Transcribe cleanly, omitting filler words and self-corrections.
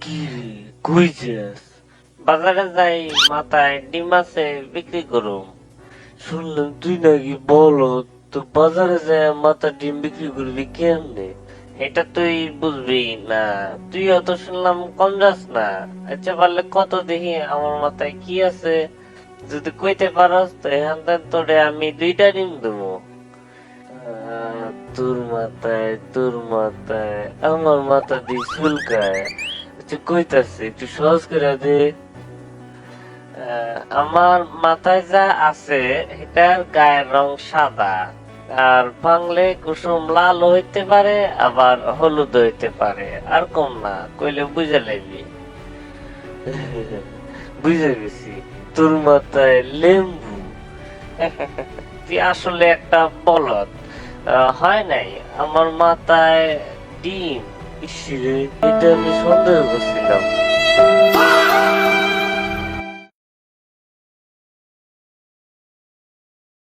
কি রে, কই যাস? বাজারে যাই, মাথায় ডিম আছে, বিক্রি করুম। শুনলাম তুই নাকি বলদ, তো বাজারে যায় মাথা ডিম বিক্রি করবি কেমনে? এটা তুই বুঝবি না। তুই অত শুনলাম কম যাস না। আচ্ছা পারলে কত দেখি আমার মাথায় কি আছে, যদি কইতে পারস তো এখান থেকে তোরে আমি 2টা ডিম দেবো। তোর মাথায় আমার মাথা দিয়ে চুলকায়। আচ্ছা কইতাছি একটু সহজ করে দে। আমার মাথায় যা আছে এটার গায়ের রং সাদা, আর বাংলে কুসুম লাল হইতে পারে, আবার হলুদ হইতে পারে, আর কম না কইলে বুঝে লাইবি। বুঝে গেছি, তোর মাথায় লেম্বু। তুই আসলে একটা বলদ। হয় নাই, আমার মাথায় ডিম। ইসরে, এটা আমি সন্দেহ করছিলাম।